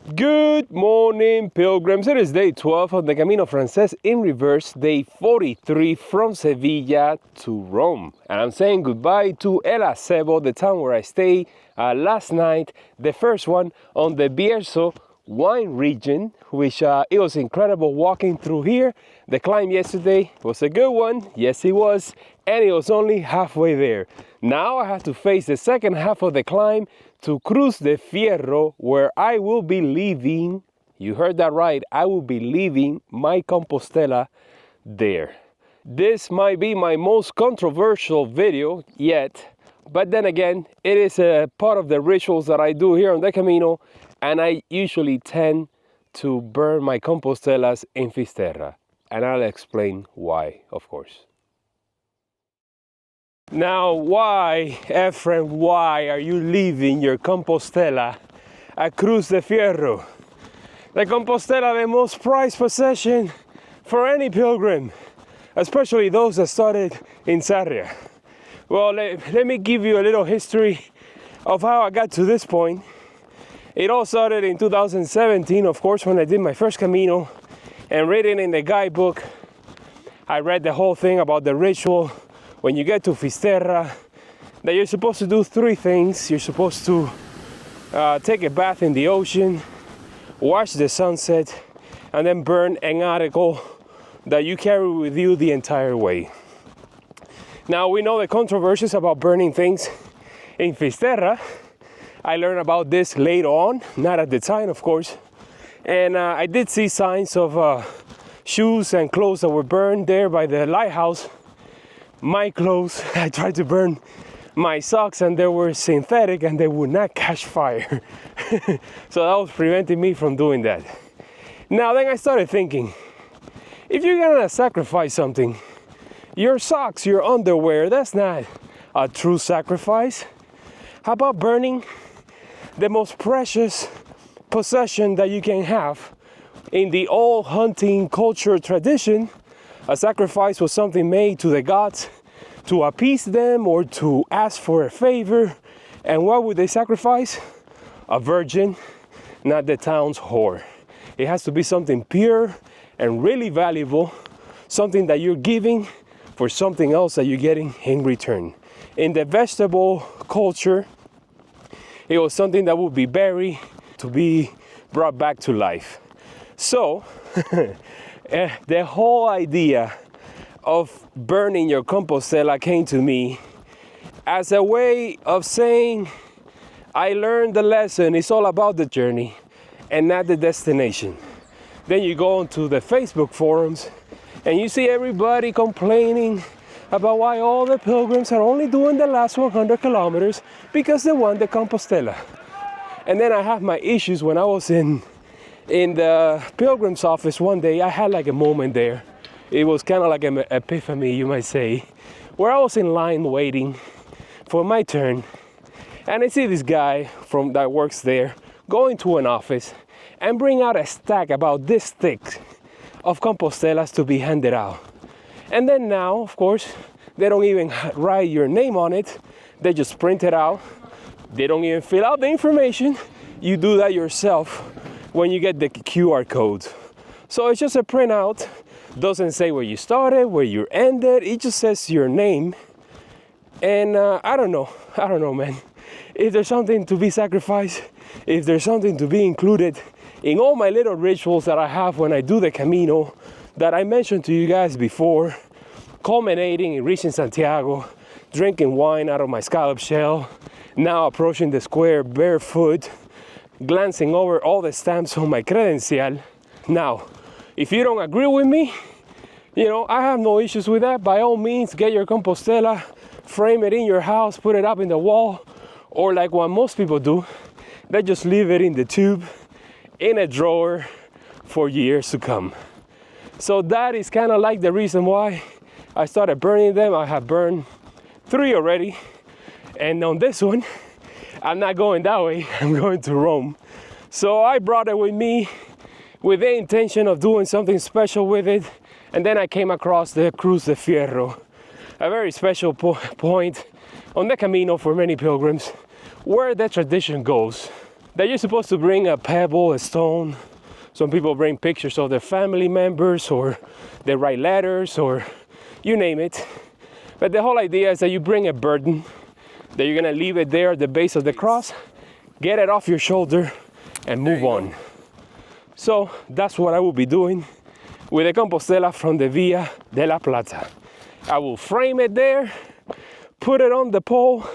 Good morning, pilgrims. It is day 12 of the Camino Frances in reverse, day 43 from Sevilla to Rome. And I'm saying goodbye to El Acebo, the town where I stayed last night, the first one on the Bierzo wine region, which it was incredible walking through here. The climb yesterday was a good one, yes it was, and it was only halfway there. Now I have to face the second half of the climb to Cruz de Fierro, where I will be leaving, you heard that right, I will be leaving my Compostela there. This might be my most controversial video yet, but then again, it is a part of the rituals that I do here on the Camino, and I usually tend to burn my Compostelas in Fisterra, and I'll explain why, of course. Now, why, Efren, why are you leaving your Compostela at Cruz de Fierro? The Compostela, the most prized possession for any pilgrim, especially those that started in Sarria. Well, let me give you a little history of how I got to this point. It all started in 2017, of course, when I did my first Camino, and reading in the guidebook, I read the whole thing about the ritual when you get to Fisterra, that you're supposed to do three things. You're supposed to take a bath in the ocean, watch the sunset, and then burn an article that you carry with you the entire way. Now, we know the controversies about burning things in Fisterra. I learned about this later on, not at the time, of course. And I did see signs of shoes and clothes that were burned there by the lighthouse. My clothes, I tried to burn my socks and they were synthetic and they would not catch fire. So that was preventing me from doing that. Now then I started thinking, if you're gonna sacrifice something, your socks, your underwear, that's not a true sacrifice. How about burning the most precious possession that you can have? In the old hunting culture tradition, a sacrifice was something made to the gods to appease them or to ask for a favor. And what would they sacrifice? A virgin, not the town's whore. It has to be something pure and really valuable, something that you're giving for something else that you're getting in return. In the vegetable culture, it was something that would be buried to be brought back to life. So, the whole idea of burning your Compostela came to me as a way of saying, I learned the lesson, it's all about the journey and not the destination. Then you go onto the Facebook forums and you see everybody complaining about why all the pilgrims are only doing the last 100 kilometers because they want the Compostela. And then I have my issues. When I was in the pilgrim's office one day, I had like a moment there. It was kind of like an epiphany, you might say, where I was in line waiting for my turn, and I see this guy that works there go into an office and bring out a stack about this thick of Compostelas to be handed out. And then now, of course, they don't even write your name on it. They just print it out. They don't even fill out the information. You do that yourself when you get the QR code. So it's just a printout. Doesn't say where you started, where you ended. It just says your name. And I don't know, man. If there's something to be sacrificed, if there's something to be included in all my little rituals that I have when I do the Camino, that I mentioned to you guys before, culminating in reaching Santiago, drinking wine out of my scallop shell, now approaching the square barefoot, glancing over all the stamps on my credencial. Now, if you don't agree with me, I have no issues with that. By all means, get your Compostela, frame it in your house, put it up in the wall, or like what most people do, they just leave it in the tube, in a drawer for years to come. So that is kind of like the reason why I started burning them. I have burned 3 already, and on this one, I'm not going that way, I'm going to Rome. So I brought it with me with the intention of doing something special with it, and then I came across the Cruz de Fierro, a very special point on the Camino for many pilgrims, where the tradition goes that you're supposed to bring a pebble, a stone. Some people bring pictures of their family members, or they write letters, or you name it. But the whole idea is that you bring a burden, that you're gonna leave it there at the base of the cross, get it off your shoulder, and move on. So that's what I will be doing with the Compostela from the Via de la Plata. I will frame it there, put it on the pole,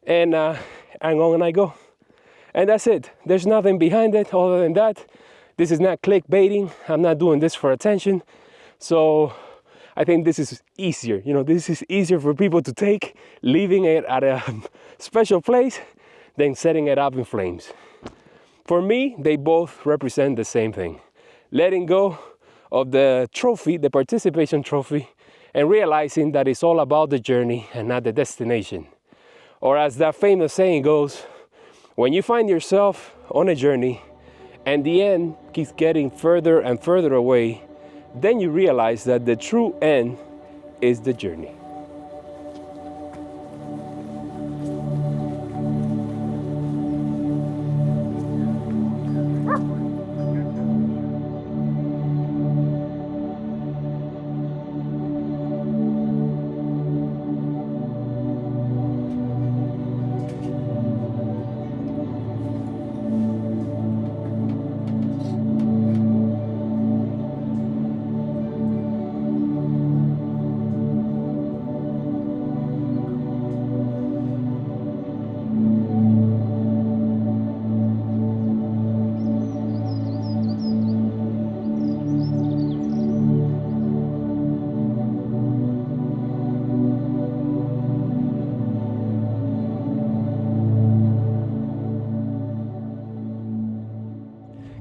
and on I go. And that's it. There's nothing behind it other than that. This is not clickbaiting. I'm not doing this for attention. So I think this is easier. You know, this is easier for people to take, leaving it at a special place than setting it up in flames. For me, they both represent the same thing. Letting go of the trophy, the participation trophy, and realizing that it's all about the journey and not the destination. Or as that famous saying goes, when you find yourself on a journey and the end keeps getting further and further away, then you realize that the true end is the journey.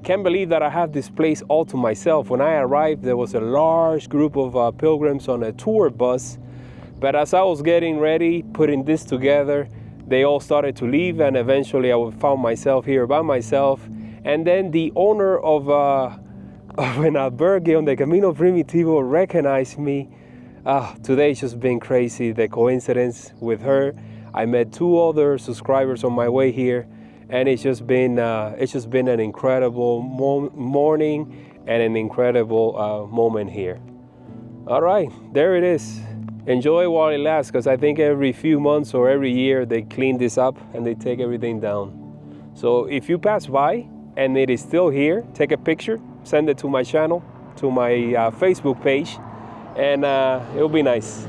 Can't believe that I have this place all to myself. When I arrived, there was a large group of pilgrims on a tour bus. But as I was getting ready, putting this together, they all started to leave, and eventually I found myself here by myself. And then the owner of an albergue on the Camino Primitivo recognized me. Today's just been crazy, the coincidence with her. I met 2 other subscribers on my way here. And it's just been an incredible morning and an incredible moment here. All right, there it is. Enjoy while it lasts, because I think every few months or every year they clean this up and they take everything down. So if you pass by and it is still here, take a picture, send it to my channel, to my Facebook page, and it'll be nice.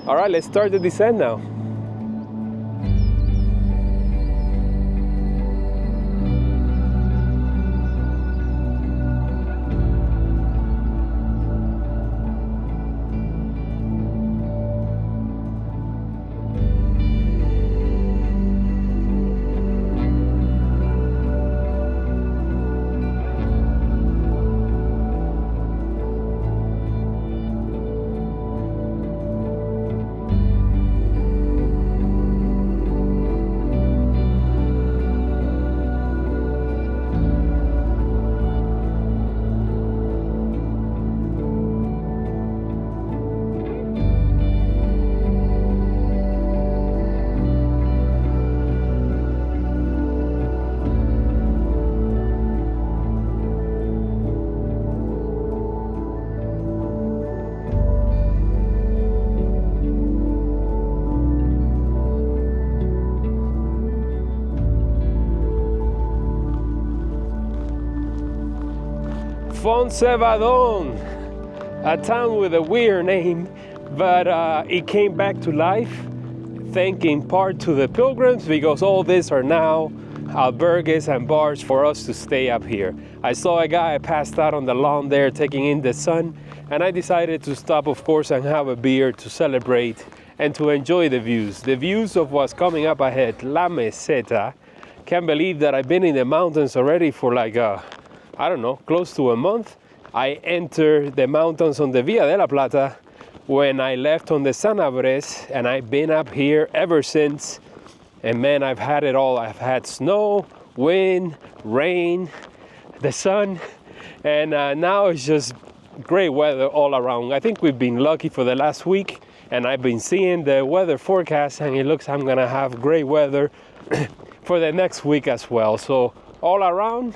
All right, let's start the descent now. Foncevadón, a town with a weird name, but it came back to life, thanks in part to the pilgrims, because all these are now albergues and bars for us to stay up here. I saw a guy passed out on the lawn there taking in the sun, and I decided to stop, of course, and have a beer to celebrate and to enjoy the views of what's coming up ahead. La Meseta. Can't believe that I've been in the mountains already for like I don't know, close to a month. I entered the mountains on the Via de la Plata when I left on the Sanabres, and I've been up here ever since. And man, I've had it all. I've had snow, wind, rain, the sun, and now it's just great weather all around. I think we've been lucky for the last week, and I've been seeing the weather forecast, and it looks I'm gonna have great weather for the next week as well. So all around,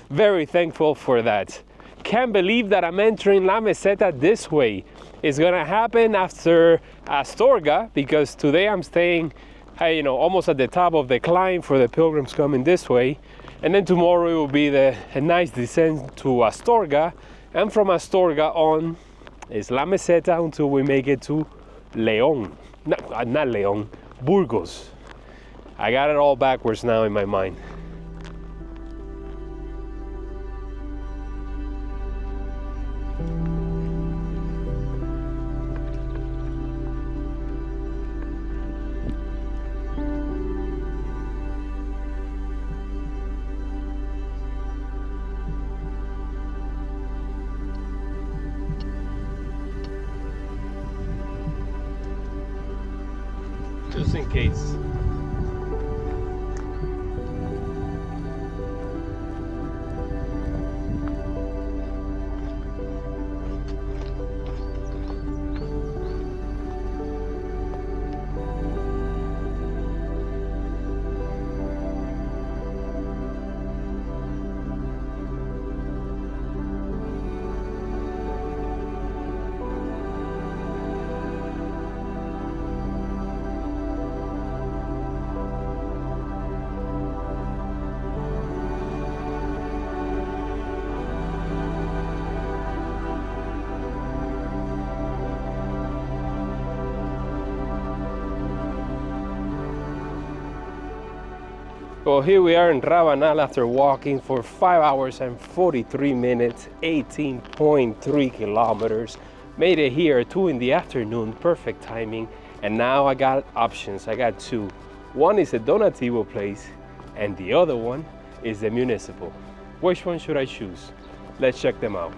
very thankful for that. Can't believe that I'm entering La Meseta this way. It's gonna happen after Astorga, because today I'm staying almost at the top of the climb for the pilgrims coming this way. And then tomorrow it will be a nice descent to Astorga. And from Astorga on is La Meseta until we make it to León. Not León, Burgos. I got it all backwards now in my mind. Just in case. Well, here we are in Rabanal after walking for 5 hours and 43 minutes, 18.3 kilometers. Made it here 2 in the afternoon, perfect timing. And now I got options. I got two. One is a Donativo place and the other one is the Municipal. Which one should I choose? Let's check them out.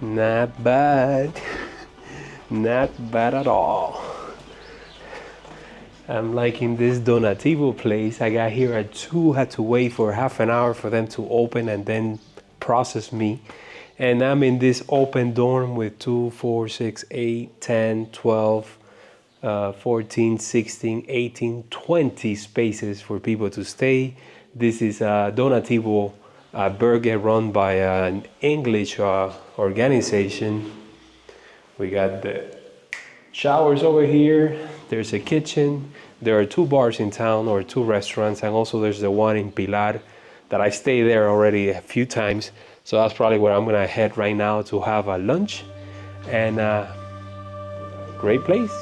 Not bad. Not bad at all. I'm liking this Donativo place. I got here at 2, had to wait for half an hour for them to open and then process me. And I'm in this open dorm with 2, 4, 6, 8, 10, 12, 14, 16, 18, 20 spaces for people to stay. This is a Donativo burger run by an English organization. We got the showers over here. There's a kitchen. There are 2 bars in town, or 2 restaurants, and also there's the one in Pilar that I stayed there already a few times. So that's probably where I'm gonna head right now to have a lunch. And great place.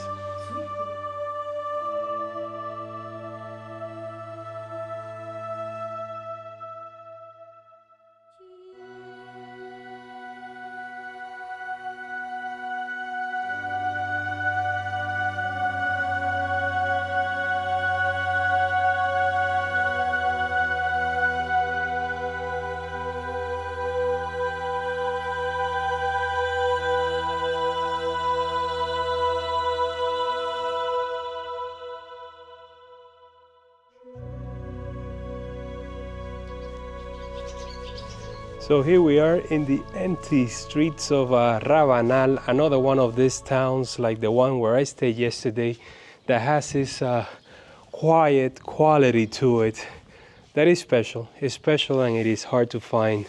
So here we are in the empty streets of Rabanal, another one of these towns like the one where I stayed yesterday that has this quiet quality to it that is special. It's special and it is hard to find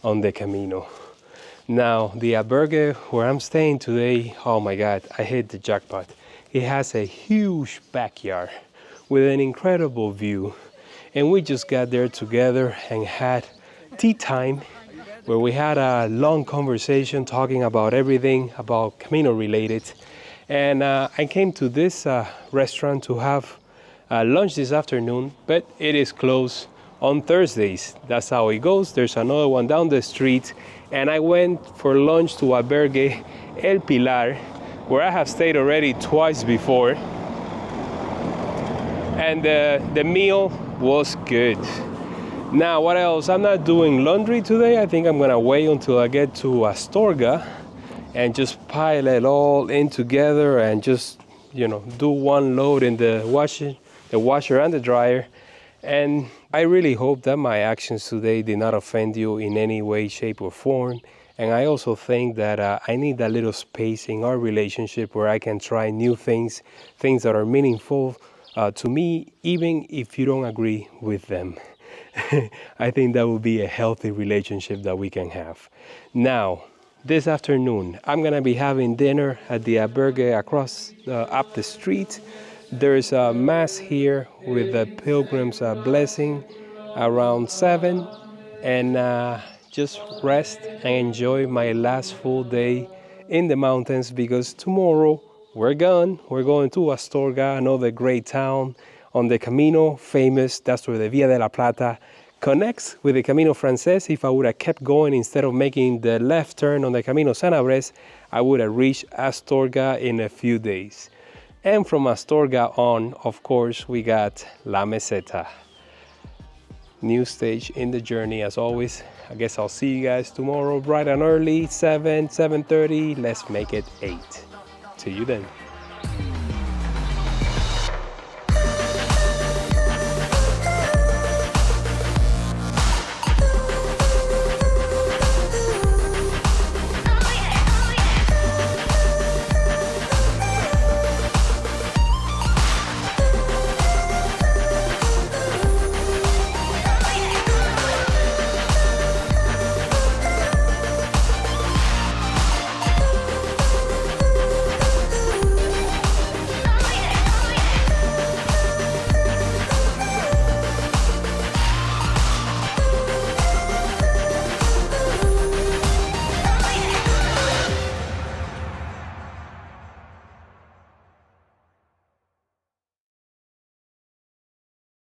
on the Camino. Now, the albergue where I'm staying today, oh my God, I hit the jackpot. It has a huge backyard with an incredible view. And we just got there together and had tea time, where we had a long conversation talking about everything about Camino related. And I came to this restaurant to have lunch this afternoon, but it is closed. on Thursdays. That's how it goes. There's another one down the street. And I went for lunch to Albergue El Pilar, where I have stayed already twice before. And the meal was good. Now, what else? I'm not doing laundry today. I think I'm gonna wait until I get to Astorga and just pile it all in together and just, do one load in the washer and the dryer. And I really hope that my actions today did not offend you in any way, shape, or form. And I also think that I need that little space in our relationship where I can try new things, things that are meaningful to me, even if you don't agree with them. I think that will be a healthy relationship that we can have. Now, this afternoon, I'm gonna be having dinner at the albergue across up the street. There's a mass here with the pilgrim's blessing around 7, and just rest and enjoy my last full day in the mountains, because tomorrow we're gone. We're going to Astorga, another great town on the Camino, famous. That's where the Via de la Plata connects with the Camino Frances. If I would have kept going instead of making the left turn on the Camino Sanabres, I would have reached Astorga in a few days. And from Astorga on, of course, we got La Meseta. New stage in the journey as always. I guess I'll see you guys tomorrow bright and early, 7:30. Let's make it 8. See you then.